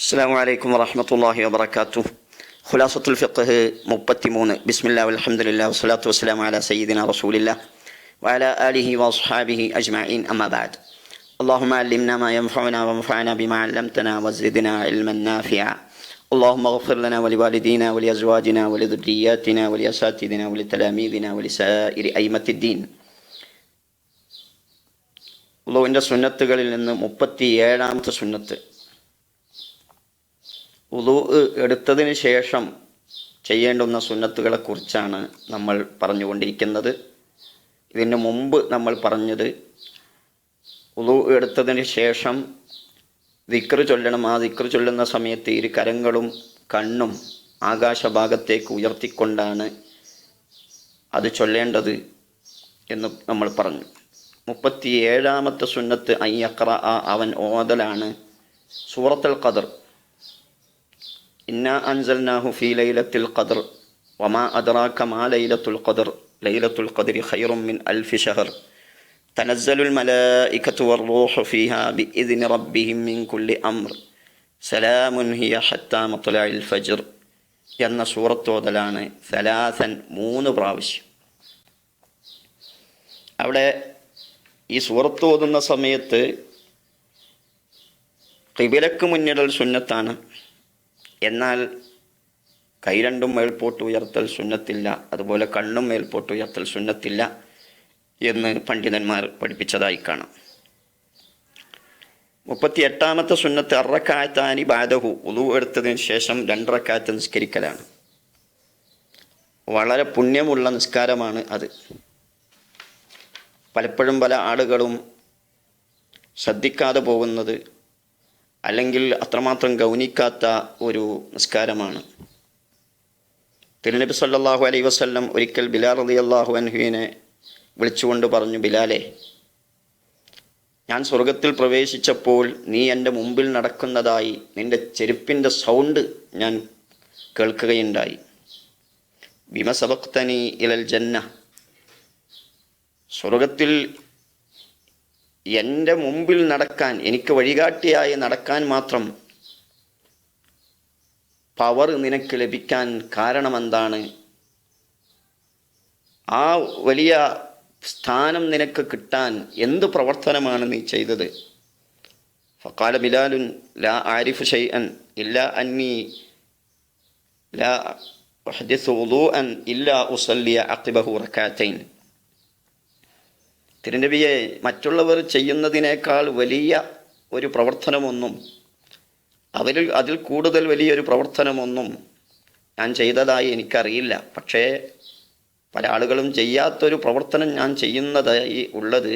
അസ്സലാമു അലൈക്കും വറഹ്മത്തുള്ളാഹി വബറകാതുഹു. ഖുലാസത്തുൽ ഫിഖ്ഹ് 33. ബിസ്മില്ലാഹി വൽഹംദുലില്ലാഹി വസ്സലാത്തു വസ്സലാമു അലാ സയ്യിദിനാ റസൂലില്ലാഹി വഅലാ ആലിഹി വഅസ്ഹാബിഹി അജ്മഈൻ. അമ്മാ ബഅദ്. اللهم علمنا ما ينفعنا وانفعنا بما علمتنا وزدنا علما نافعا. اللهم اغفر لنا ولوالدينا ولأزواجنا ولذرياتنا ولأساتذتنا ولتلاميذنا ولسائر أئمة الدين. വുളൂഇൻ്റെ സുന്നത്തുകളിൽ നിന്ന് 37ാമത്തെ സുന്നത്ത്, വുളൂ എടുത്തതിന് ശേഷം ചെയ്യേണ്ടുന്ന സുന്നത്തുകളെക്കുറിച്ചാണ് നമ്മൾ പറഞ്ഞുകൊണ്ടിരിക്കുന്നത്. ഇതിന് മുമ്പ് നമ്മൾ പറഞ്ഞത് വുളൂ എടുത്തതിന് ശേഷം ദിക്ർ ചൊല്ലണം. ആ ദിക്ർ ചൊല്ലുന്ന സമയത്ത് ഇരു കരങ്ങളും കണ്ണും ആകാശഭാഗത്തേക്ക് ഉയർത്തിക്കൊണ്ടാണ് അത് ചൊല്ലേണ്ടത് എന്ന് നമ്മൾ പറഞ്ഞു. 37ാമത്തെ സുന്നത്ത് അയ്യഖ്റ, അവൻ ഓതലാണ് സൂറത്തുൽ ഖദർ. ഇന്നാ അൻസൽനാഹു ഫീ ലൈലത്തുൽ ഖദർ വമാ അദ്റാക മാ ലൈലത്തുൽ ഖദർ ലൈലത്തുൽ ഖദ്രി ഖൈറും മിൻ അൽഫി ശഹർ തനസ്സലുൽ മലായികത്തു വർ-റൂഹു ഫീഹാ ബിഇദ്നി റബ്ബിഹിം മിൻ കുല്ലി അംർ സലാമുൻ ഹിയ ഹത്താ മത്ലഇൽ ഫജ്ർ എന്ന സൂറത്ത് ഓതലാണ് സലാസൻ 3 പ്രാവശ്യം. അവിടെ ഈ സൂറത്ത് ഓതുന്ന സമയത്ത് ഖിബിലക്ക് മുന്നിടൽ സുന്നത്താണ്. എന്നാൽ കൈ രണ്ടും മേൽപോട്ട് ഉയർത്തൽ സുന്നത്തില്ല, അതുപോലെ കണ്ണും മേൽപോട്ട് ഉയർത്തൽ സുന്നത്തില്ല എന്ന് പണ്ഡിതന്മാർ പഠിപ്പിച്ചതായി കാണാം. 38ാമത്തെ സുന്നത്ത് അർറക്കാഅത്താനി ബഅദഹു, വുളൂ എടുത്തതിന് ശേഷം 2 റക്അത്ത് നിസ്കരിക്കലാണ്. വളരെ പുണ്യമുള്ള നിസ്കാരമാണ് അത്. പലപ്പോഴും പല ആളുകളും ശ്രദ്ധിക്കാതെ പോകുന്നത്, അല്ലെങ്കിൽ അത്രമാത്രം ഗൗനിക്കാത്ത ഒരു നിസ്കാരമാണ്. തിരുനബി സല്ലല്ലാഹു അലൈഹി വസല്ലം ഒരിക്കൽ ബിലാൽ റളിയല്ലാഹു അൻഹുവിനെ വിളിച്ചുകൊണ്ട് പറഞ്ഞു, ബിലാലെ, ഞാൻ സ്വർഗത്തിൽ പ്രവേശിച്ചപ്പോൾ നീ എൻ്റെ മുമ്പിൽ നടക്കുന്നതായി നിൻ്റെ ചെരുപ്പിൻ്റെ സൗണ്ട് ഞാൻ കേൾക്കുകയുണ്ടായി. ബിമ സബഖ്തനി ഇലൽ ജന്ന, സ്വർഗത്തിൽ എൻ്റെ മുമ്പിൽ നടക്കാൻ, എനിക്ക് വഴികാട്ടിയായി നടക്കാൻ മാത്രം പവർ നിനക്ക് ലഭിക്കാൻ കാരണമെന്താണ്? ആ വലിയ സ്ഥാനം നിനക്ക് കിട്ടാൻ എന്ത് പ്രവർത്തനമാണ് നീ ചെയ്തത്? ഫഖാല ബിലാലുൻ ലാ ആരിഫു ഷൈഅൻ ഇല്ലാ അന്നി ലാ ഉഹ്ദിസു വുളൂഅൻ ഇല്ലാ ഉസല്ലിയ അഖിബഹു റകഅത്തൈൻ. തിരുനബിയെ, മറ്റുള്ളവർ ചെയ്യുന്നതിനേക്കാൾ വലിയ ഒരു പ്രവർത്തനമൊന്നും, അതിൽ കൂടുതൽ വലിയൊരു പ്രവർത്തനമൊന്നും ഞാൻ ചെയ്തതായി എനിക്കറിയില്ല. പക്ഷേ പല ആളുകളും ചെയ്യാത്തൊരു പ്രവർത്തനം ഞാൻ ചെയ്യുന്നതായി ഉള്ളത്,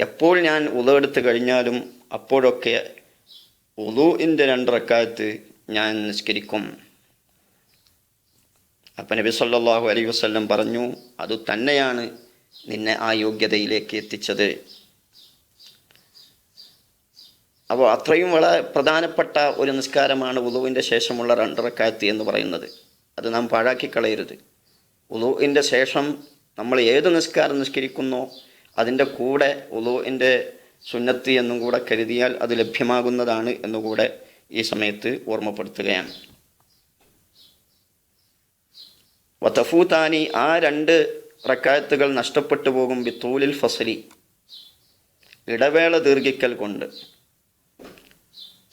എപ്പോൾ ഞാൻ വുളൂ എടുത്ത് കഴിഞ്ഞാലും അപ്പോഴൊക്കെ വുളൂഇൻ്റെ 2 റക്അത്ത് ഞാൻ നിസ്കരിക്കും. അപ്പം നബി സല്ലല്ലാഹു അലൈഹി വസല്ലം പറഞ്ഞു, അത് തന്നെയാണ് നിന്നെ ആ യോഗ്യതയിലേക്ക് എത്തിച്ചത്. അപ്പോൾ അത്രയും വളരെ പ്രധാനപ്പെട്ട ഒരു നിസ്കാരമാണ് വുളൂഇൻ്റെ ശേഷമുള്ള 2 റക്അത്ത് എന്ന് പറയുന്നത്. അത് നാം പാഴാക്കി കളയരുത്. വുളൂഇൻ്റെ ശേഷം നമ്മൾ ഏത് നിസ്കാരം നിസ്കരിക്കുന്നോ അതിൻ്റെ കൂടെ വുളൂഇൻ്റെ സുന്നത്ത് എന്നും കൂടെ കരുതിയാൽ അത് ലഭ്യമാകുന്നതാണ് എന്നുകൂടെ ഈ സമയത്ത് ഓർമ്മപ്പെടുത്തുകയാണ്. വതഫൂതാനി, ആ 2 റക്അത്തുകൾ നഷ്ടപ്പെട്ടു പോകും ബിത്തൂലിൽ ഫസ്ലി, ഇടവേള ദീർഘിക്കൽ കൊണ്ട്.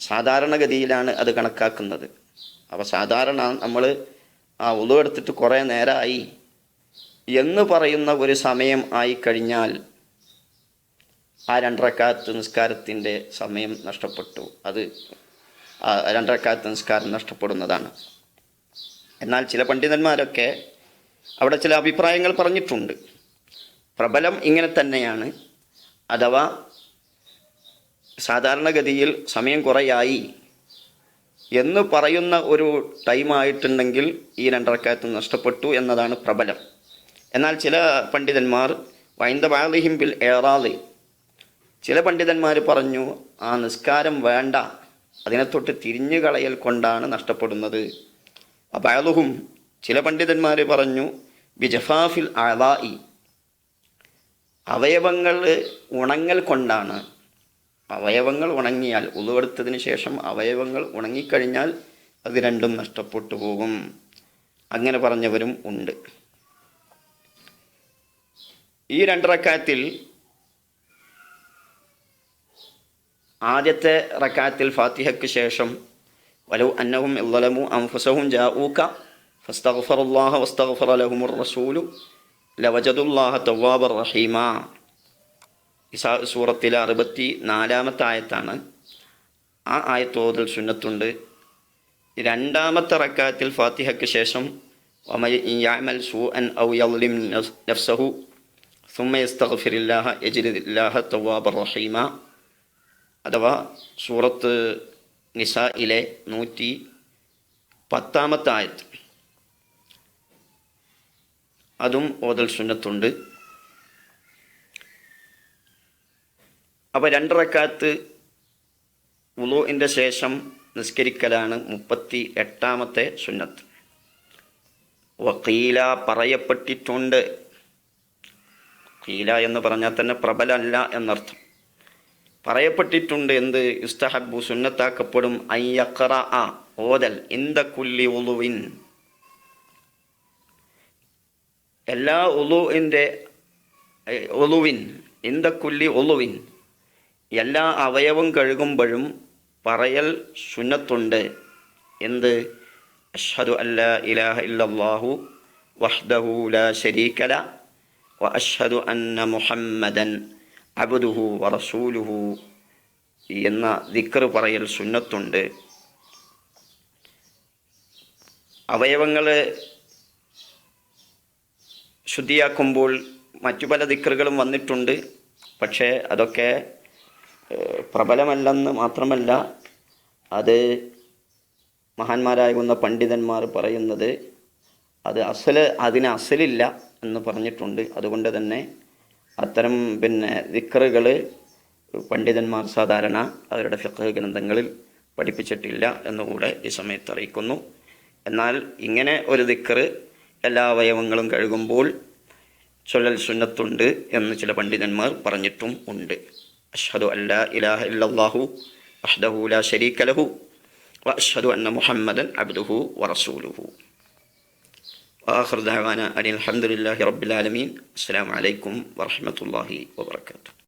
സാധാരണഗതിയിലാണ് അത് കണക്കാക്കുന്നത്. അപ്പോൾ സാധാരണ നമ്മൾ ആ വുളൂ എടുത്തിട്ട് കുറേ നേരമായി എന്ന് പറയുന്ന ഒരു സമയം ആയിക്കഴിഞ്ഞാൽ ആ 2 റക്അത്ത് നിസ്കാരത്തിൻ്റെ സമയം നഷ്ടപ്പെട്ടു. അത് 2 റക്അത്ത് നിസ്കാരം നഷ്ടപ്പെടുന്നതാണ്. എന്നാൽ ചില പണ്ഡിതന്മാരൊക്കെ അവിടെ ചില അഭിപ്രായങ്ങൾ പറഞ്ഞിട്ടുണ്ട്. പ്രബലം ഇങ്ങനെ തന്നെയാണ്. അഥവാ സാധാരണഗതിയിൽ സമയം കുറയായി എന്ന് പറയുന്ന ഒരു ടൈമായിട്ടുണ്ടെങ്കിൽ ഈ 2 റക്അത്ത് നഷ്ടപ്പെട്ടു എന്നതാണ് പ്രബലം. എന്നാൽ ചില പണ്ഡിതന്മാർ വൈന്ദ ബാലിഹിം ബിൽ ഏറാദ്, ചില പണ്ഡിതന്മാർ പറഞ്ഞു ആ നിസ്കാരം വേണ്ട, അതിനെ തൊട്ട് തിരിഞ്ഞു കളയൽ കൊണ്ടാണ് നഷ്ടപ്പെടുന്നത്. അബാലുഹും, ചില പണ്ഡിതന്മാർ പറഞ്ഞു ബിജഫാഫിൽ അളായി, അവയവങ്ങൾ ഉണങ്ങൽ കൊണ്ടാണ്. അവയവങ്ങൾ ഉണങ്ങിയാൽ, ഉളുവെടുത്തതിന് ശേഷം അവയവങ്ങൾ ഉണങ്ങിക്കഴിഞ്ഞാൽ അത് രണ്ടും നഷ്ടപ്പെട്ടു പോകും. അങ്ങനെ പറഞ്ഞവരും ഉണ്ട്. ഈ 2 റക്അത്തിൽ ആദ്യത്തെ റക്അത്തിൽ ഫാത്തിഹയ്ക്ക് ശേഷം വലൗ അന്നഹും ഇളലമു അൻഫുസഹും ജാഊക ഫസ്തഗ്ഫറുല്ലാഹ വസ്തഗ്ഫറ ലഹുമുർ റസൂലു ലവജദുല്ലാഹ തവ്വാബർ റഹീമ. ഇസാ സൂറത്തിലെ 64-ാമത്തെ ആയത്താണ്. ആ ആയത്ത് ഓതൽ സുന്നത്തുണ്ട്. 2-ാമത്തെ റക്അത്തിൽ ഫാത്തിഹയ്ക്ക് ശേഷം വമൻ യഅമൽ സൂഅൻ ഔ യളിം നഫ്സഹു സുമ്മ യസ്തഗ്ഫിറുല്ലാഹ യജിദില്ലാഹ തവ്വാബർ റഹീമ, അഥവാ സൂറത്ത് നിസായിലെ 110-ാമത്തെ ആയത്ത്, അതും ഓതൽ സുന്നത്തുണ്ട്. അപ്പോൾ 2 റക്അത്ത് വുളൂഇൻ്റെ ശേഷം നിസ്കരിക്കലാണ് 38-ാമത്തെ സുന്നത്ത്. വഖീല പറയപ്പെട്ടിട്ടുണ്ട്. ഖീല എന്ന് പറഞ്ഞാൽ തന്നെ പ്രബലമല്ല എന്നർത്ഥം. പറയപ്പെട്ടിട്ടുണ്ട്. എന്ത്? യുസ്തഹബ്ബു സുന്നത്താക്കപ്പെടും അൻ യഖറഅ ഓതൽ ഇന്ദ കുല്ലി വുളുവിൻ, എല്ലാ ഉളുവിൻ ഇന്ദ കുല്ലി ഉളുവിൻ, എല്ലാ അവയവം കഴുകുമ്പോഴും പറയൽ സുന്നത്തുണ്ട്. എന്ത്? അഷ്ഹദു അല്ലാ ഇലാഹ ഇല്ലല്ലാഹു വഹ്ദഹു ലാ ശരീക ലഹു വ അഷ്ഹദു അന്ന മുഹമ്മദൻ അബ്ദുഹു വറസൂലുഹു എന്ന ദിക്ർ പറയൽ സുന്നത്തുണ്ട്. അവയവങ്ങൾ ശുദ്ധിയാക്കുമ്പോൾ മറ്റു പല ദിക്റുകളും വന്നിട്ടുണ്ട്. പക്ഷേ അതൊക്കെ പ്രബലമല്ലെന്ന് മാത്രമല്ല, അത് മഹാന്മാരാകുന്ന പണ്ഡിതന്മാർ പറയുന്നത് അതിന് അസലില്ല എന്ന് പറഞ്ഞിട്ടുണ്ട്. അതുകൊണ്ട് തന്നെ അത്തരം ദിക്റുകൾ പണ്ഡിതന്മാർ സാധാരണ അവരുടെ ഫിഖ് ഗ്രന്ഥങ്ങളിൽ പഠിപ്പിച്ചിട്ടില്ല എന്നുകൂടെ ഈ സമയത്ത് അറിയിക്കുന്നു. എന്നാൽ ഇങ്ങനെ ഒരു ദിക്ർ എല്ലാ അവയവങ്ങളും കഴുകുമ്പോൾ ചൊല്ലൽ സുന്നത്തുണ്ട് എന്ന് ചില പണ്ഡിതന്മാർ പറഞ്ഞിട്ടും ഉണ്ട്. അഷ്ഹദു അല്ലാ ഇലാഹ ഇല്ലല്ലാഹു വഹ്ദഹു ലാ ശരീക ലഹു വ അഷ്ഹദു അന്ന മുഹമ്മദൻ അബ്ദുഹു വറസൂലുഹു. വആഖിറു ദഅവാനാ അനിൽ ഹംദുലില്ലാഹി റബ്ബിൽ ആലമീൻ. അസ്സലാമു അലൈക്കും വറഹ്മത്തുള്ളാഹി വബറകാതുഹു.